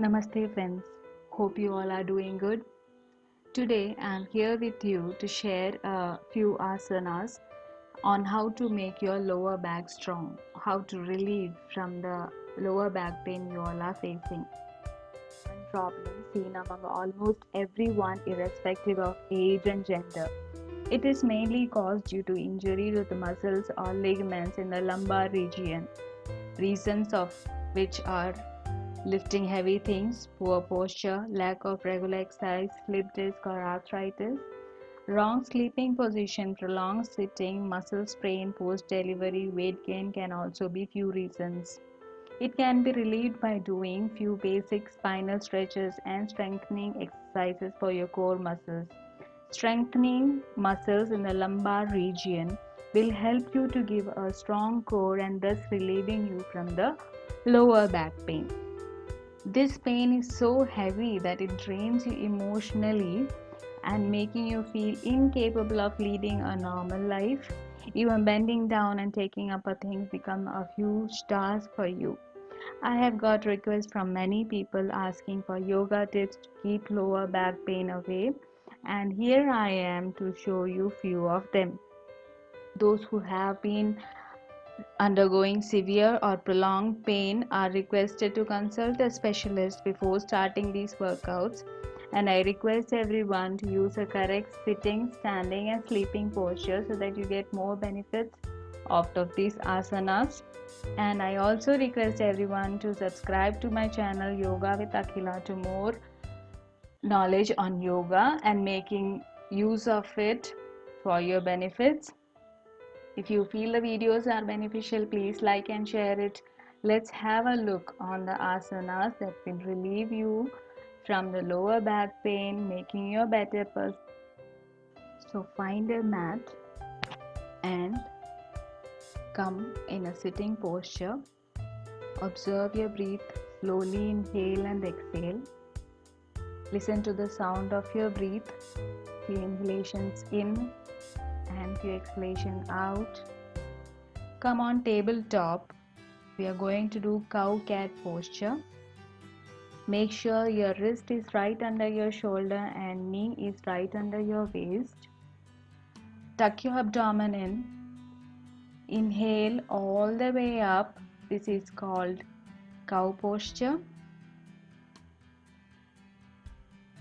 Namaste, friends. Hope you all are doing good. Today, I'm here with you to share a few asanas on how to make your lower back strong, how to relieve from the lower back pain you all are facing. One problem seen among almost everyone, irrespective of age and gender. It is mainly caused due to injury to the muscles or ligaments in the lumbar region, reasons of which are lifting heavy things, poor posture, lack of regular exercise, slip disc or arthritis, wrong sleeping position, prolonged sitting, muscle strain, post delivery, weight gain can also be few reasons. It can be relieved by doing few basic spinal stretches and strengthening exercises for your core muscles. Strengthening muscles in the lumbar region will help you to give a strong core and thus relieving you from the lower back pain. This pain is so heavy that it drains you emotionally and making you feel incapable of leading a normal life. Even bending down and taking up a thing become a huge task for you. I have got requests from many people asking for yoga tips to keep lower back pain away, and here I am to show you few of them. Those who have been undergoing severe or prolonged pain are requested to consult a specialist before starting these workouts, and I request everyone to use a correct sitting, standing and sleeping posture so that you get more benefits out of these asanas. And I also request everyone to subscribe to my channel Yoga with Akhila to more knowledge on yoga and making use of it for your benefits. If you feel the videos are beneficial, please like and share it. Let's have a look on the asanas that will relieve you from the lower back pain, making you a better person. So find a mat and come in a sitting posture. Observe your breath, slowly inhale and exhale. Listen to the sound of your breath, few inhalations in and few exhalations out. Come on tabletop. We are going to do cow cat posture. Make sure your wrist is right under your shoulder and knee is right under your waist. Tuck your abdomen in. Inhale all the way up. This is called cow posture.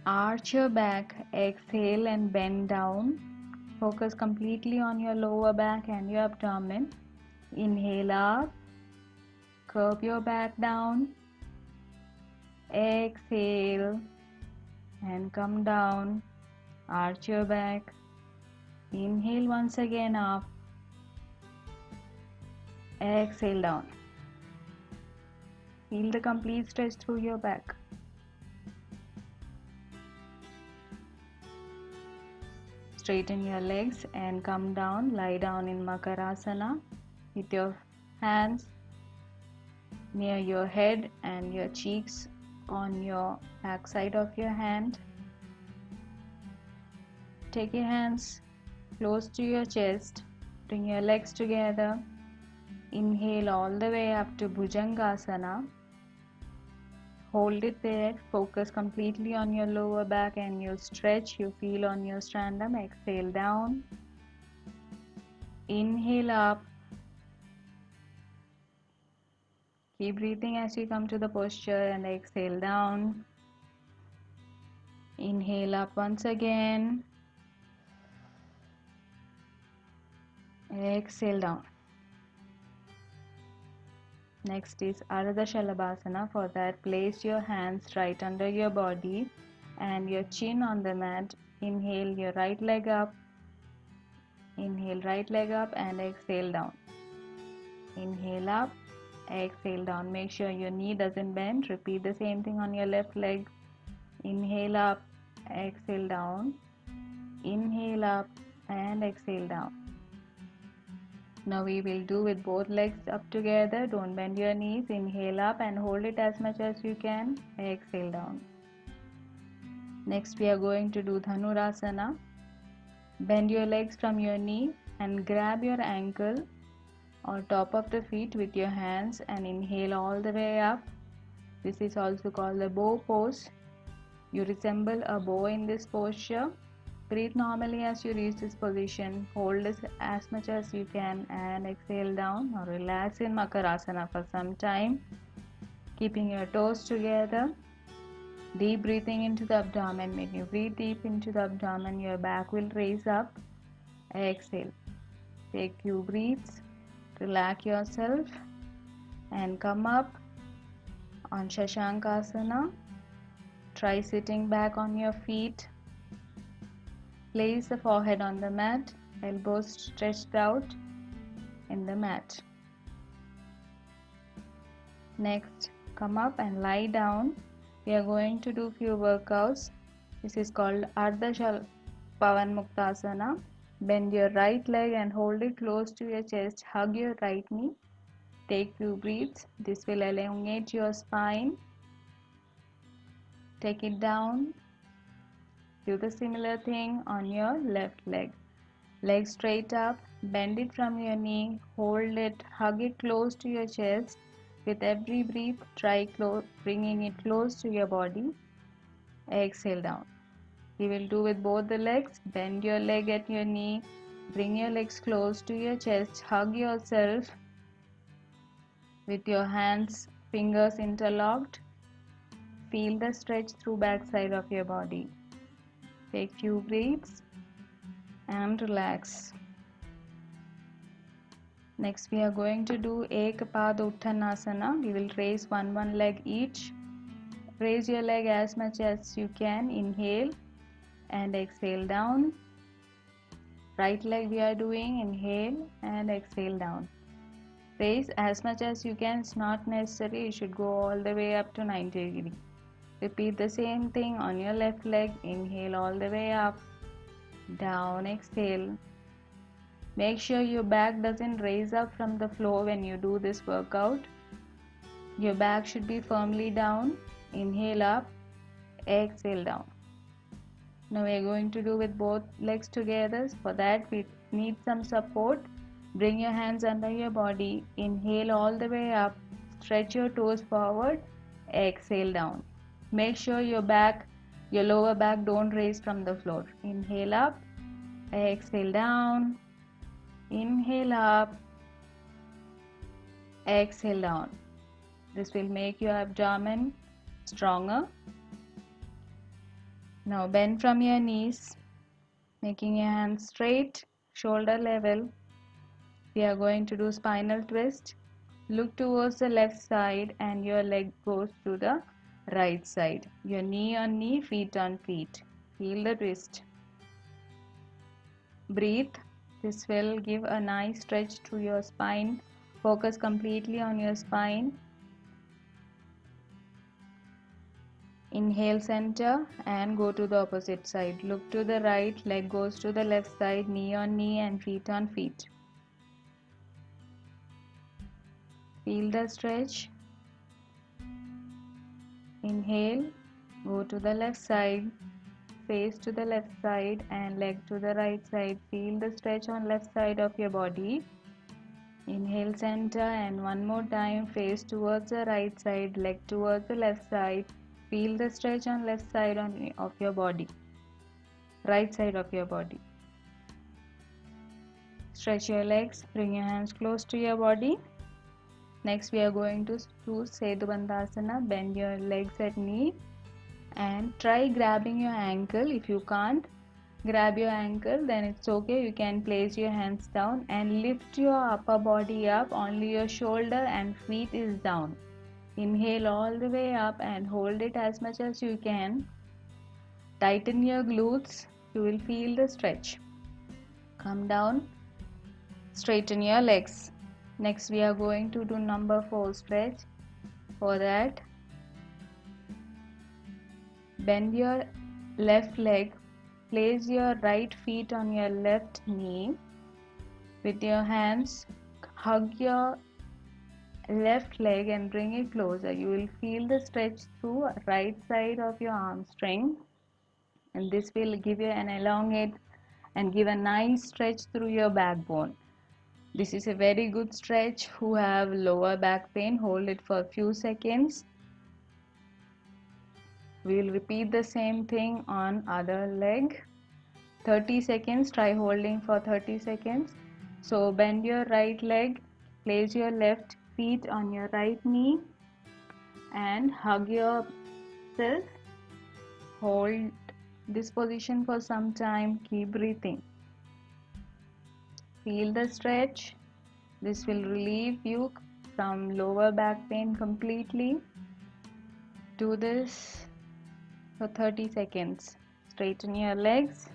Arch your back, exhale and bend down. Focus completely on your lower back and your abdomen. Inhale up, curve your back down. Exhale and come down. Arch your back. Inhale once again up. Exhale down. Feel the complete stretch through your back. Straighten your legs and come down. Lie down in Makarasana with your hands near your head and your cheeks on your back side of your hand. Take your hands close to your chest. Bring your legs together. Inhale all the way up to Bhujangasana. Hold it there. Focus completely on your lower back and your stretch you feel on your sternum. Exhale down. Inhale up. Keep breathing as you come to the posture and exhale down. Inhale up once again. Exhale down. Next is Ardha Shalabhasana. For that, place your hands right under your body and your chin on the mat. Inhale your right leg up. Inhale right leg up and exhale down. Inhale up, exhale down. Make sure your knee doesn't bend. Repeat the same thing on your left leg. Inhale up, exhale down. Inhale up and exhale down. Now we will do with both legs up together. Don't bend your knees. Inhale up and hold it as much as you can. Exhale down. Next we are going to do Dhanurasana. Bend your legs from your knee and grab your ankle or top of the feet with your hands and inhale all the way up. This is also called the bow pose. You resemble a bow in this posture. Breathe normally as you reach this position. Hold as much as you can and exhale down or relax in Makarasana for some time. Keeping your toes together. Deep breathing into the abdomen. When you breathe deep into the abdomen, your back will raise up. Exhale. Take few breaths. Relax yourself and come up on Shashankasana. Try sitting back on your feet. Place the forehead on the mat, elbows stretched out in the mat. Next, come up and lie down. We are going to do few workouts. This is called Ardha Pavan Muktasana. Bend your right leg and hold it close to your chest. Hug your right knee. Take few breaths. This will elongate your spine. Take it down. Do the similar thing on your left leg. Leg straight up. Bend it from your knee. Hold it. Hug it close to your chest. With every breath, try bringing it close to your body. Exhale down. You will do with both the legs. Bend your leg at your knee. Bring your legs close to your chest. Hug yourself with your hands, fingers interlocked. Feel the stretch through back side of your body. Take few breaths and relax. Next we are going to do Ekapada Uttanasana. We will raise one leg each. Raise your leg as much as you can. Inhale and exhale down. Right leg we are doing. Inhale and exhale down. Raise as much as you can. It's not necessary. You should go all the way up to 90 degrees. Repeat the same thing on your left leg. Inhale all the way up. Down. Exhale. Make sure your back doesn't raise up from the floor when you do this workout. Your back should be firmly down. Inhale up. Exhale down. Now we are going to do with both legs together. For that we need some support. Bring your hands under your body. Inhale all the way up. Stretch your toes forward. Exhale down. Make sure your lower back don't raise from the floor. Inhale up. Exhale down. Inhale up. Exhale down. This will make your abdomen stronger. Now bend from your knees, making your hands straight, shoulder level. We are going to do spinal twist. Look towards the left side and your leg goes to the right side. Your knee on knee, feet on feet. Feel the twist. Breathe. This will give a nice stretch to your spine. Focus completely on your spine. Inhale center and go to the opposite side. Look to the right, leg goes to the left side, knee on knee and feet on feet. Feel the stretch. Inhale, go to the left side, face to the left side and leg to the right side. Feel the stretch on left side of your body. Inhale center and one more time, face towards the right side, leg towards the left side. Feel the stretch on left side of your body, right side of your body. Stretch your legs, bring your hands close to your body. Next we are going to do Setu Bandhasana. Bend your legs at knee and try grabbing your ankle. If you can't grab your ankle, then it's okay. You can place your hands down and lift your upper body up. Only your shoulder and feet is down. Inhale all the way up and hold it as much as you can. Tighten your glutes. You will feel the stretch. Come down. Straighten your legs. Next we are going to do number 4 stretch. For that, bend your left leg. Place your right feet on your left knee. With your hands, hug your left leg and bring it closer. You will feel the stretch through right side of your hamstring, and this will give you an elongate and give a nice stretch through your backbone. This is a very good stretch. Who have lower back pain, hold it for a few seconds. We'll repeat the same thing on other leg. 30 seconds. Try holding for 30 seconds. So bend your right leg, place your left feet on your right knee and hug yourself. Hold this position for some time. Keep breathing. Feel the stretch. This will relieve you from lower back pain completely. Do this for 30 seconds. Straighten your legs.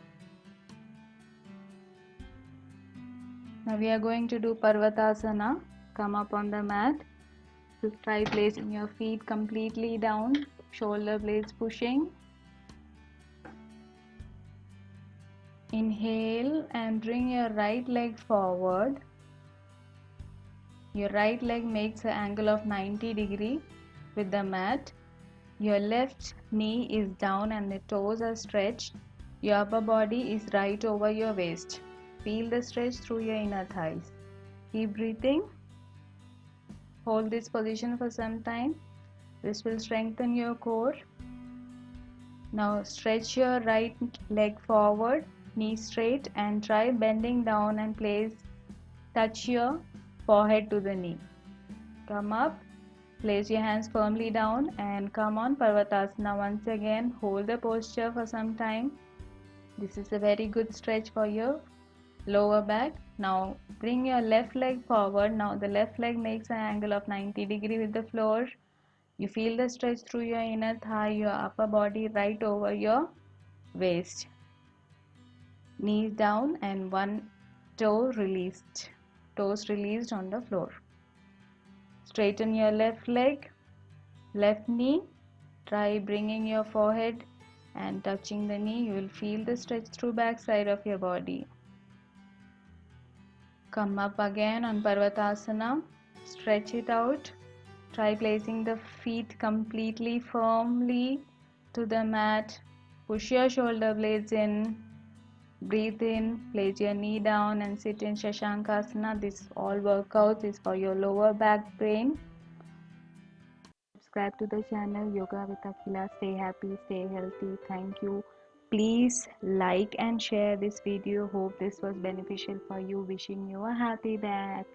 Now we are going to do Parvatasana. Come up on the mat. So try placing your feet completely down, shoulder blades pushing. Inhale and bring your right leg forward. Your right leg makes an angle of 90 degree with the mat. Your left knee is down and the toes are stretched. Your upper body is right over your waist. Feel the stretch through your inner thighs. Keep breathing. Hold this position for some time. This will strengthen your core. Now stretch your right leg forward, knee straight, and try bending down and touch your forehead to the knee. Come up, place your hands firmly down and come on Parvatasana once again. Hold the posture for some time. This is a very good stretch for your lower back. Now bring your left leg forward. Now the left leg makes an angle of 90 degree with the floor. You feel the stretch through your inner thigh, your upper body right over your waist. Knees down and one toe released. Toes released on the floor. Straighten your left leg, left knee. Try bringing your forehead and touching the knee. You will feel the stretch through back side of your body. Come up again on Parvatasana. Stretch it out. Try placing the feet completely firmly to the mat. Push your shoulder blades in. Breathe in, place your knee down and sit in Shashankasana. This all workouts is for your lower back pain. Subscribe to the channel Yoga with Akhila. Stay happy, stay healthy. Thank you. Please like and share this video. Hope this was beneficial for you. Wishing you a happy back.